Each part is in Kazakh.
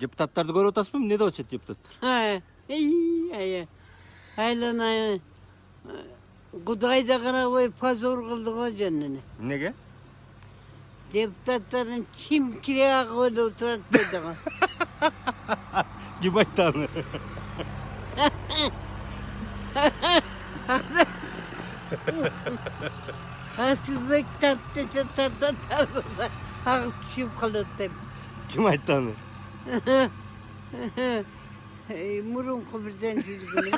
Депутаттарды көріп отырсың ба? Не деп жатыр депутаттар? Айлана Құдайда қарабай позор қылды ғой жөніне. Неге? Депутаттарын кім кіре ағылы отырады деді ғой. Кім айтты аны? Асылбек тартты ағып түсіп қалады деп. Кім айтты аны? Мұрынқы бірден жүргені.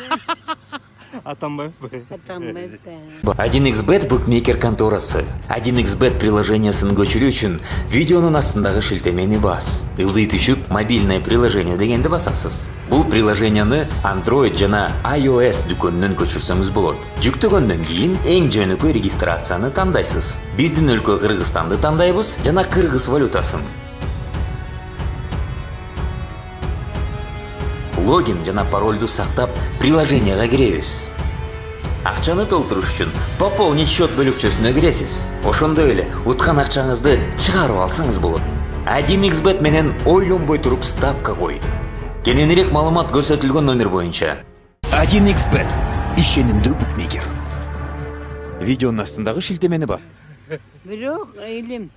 Атамбаев ба? Атамбаев да. 1xbet букмекер конторасы. 1xbet приложениясын көчүрүү үчүн видеонун астындагы шилтемени бас. Ылдый түшүп мобильное приложение дегенди басасыз. Бул приложенияны Android жана iOS дүкөнүнөн көчүрсөңүз болот. Жүктөгөндөн кийин эң жөнөкөй регистрацияны тандайсыз. Биздин өлкө Кыргызстанды тандайбыз жана кыргыз валютасын. Логин жана парольду сактап приложенияга киребиз. Акчаны толтуруш үчүн пополнить счет бөлүкчөсүнө киресиз. Ошондой эле уткан акчаңызды чыгарып алсаңыз болот. 1xbet менен ойлонбой туруп ставка кой. Кененирээк маалымат көрсөтүлгөн номер боюнча. 1xbet ишенимдүү букмекер. Видеонун астындагы шилтемени бар. Бирок элим.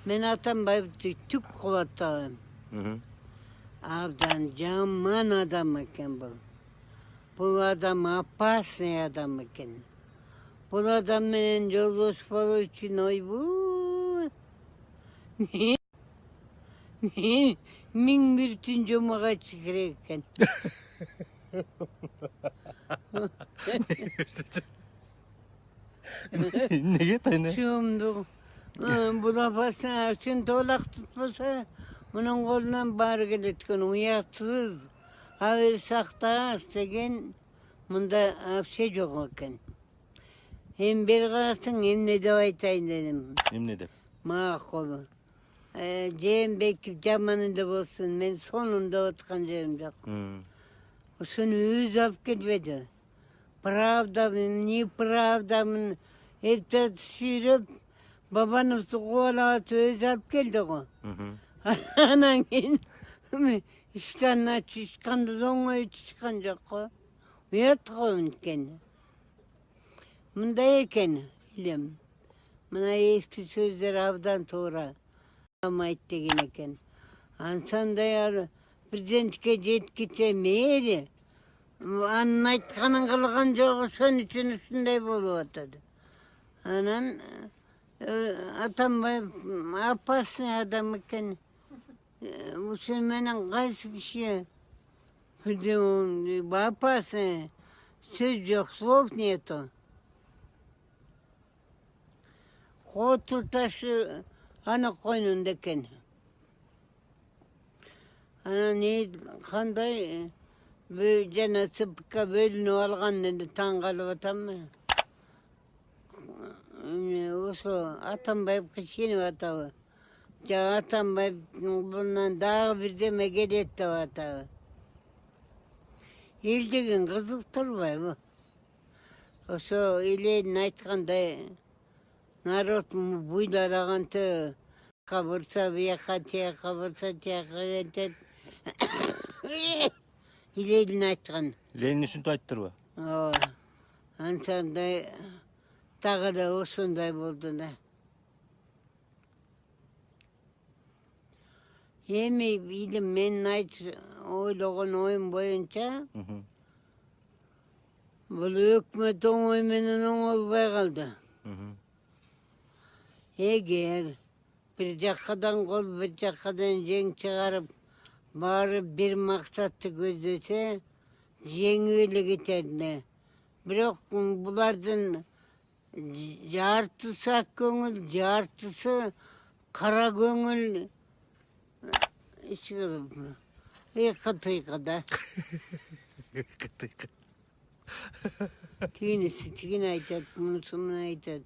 Мен Атамбаевди түк кубаттабайм. Абдан жаман адам екен бұл. Бұл адам опасный адам екен. Бұл адам менен жолдош болуу үчүн ойбу. Миң бир түн жомага керек экен. Неге тайны? Шумду. Бұл опасный үчүн толак tutmasa Мұның қолынан бары келеткен ұятсыз, әуел сақтағаш деген мұнда әпше жоқ екен. Бер қарасың, не деп айтайын дедім. Не деп? Мақұл. Жембеков жаманында болсын, мен сонында отқан жерім жоқ. Осыны өз алып келбеді. Правдамын, неправдамын, ептәді сүйреп, Бабановты қуалап өз алып келді ғой. Анан кейін іштен шыққанды оңай шыққан жоқ қой. Ұят қой екен. Мұндай екен, білем. Мына ескі сөздер абдан тура. Амайт деген екен. Ансандай президентке жеткіте мейлі. Анын айтқанын қылған жоғы сон үшін үстіндей болып атады. Анан Атамбаев опасный адам екен. Осы менен қайсы кіші опасный сөз жоқ, слов нету. Қоту ташы анық қойнында екен. Ана не қандай жана ЦПК бөлініп алған енді таңғалып атамы. Осы Атамбаевқа сеніп атауы. Атамбаев бұнан дағы бірдеме келет деп атауы. Ел деген қызық тұрбай бұл. Осы елейдің айтқандай народ бұйладаған тү қабырса бияқа тияқа бұрса тияқа кетет. Елейдің айтқан. Ленин үшін айттыр ба? Ансандай тағы да осындай болды да. Эми билим мен ойлогон оюм боюнча бул өкмөт оңой менен оңолбой калды. Эгер бир жакадан кол бир жакадан жең чыгарып барып бир максатты көздөсө жеңип эле кетерди. Бирок булардын жартысы ак көңүл, жартысы кара көңүл. Кытыйка да. Тигинisi тигин айтат, мунусу муну айтат.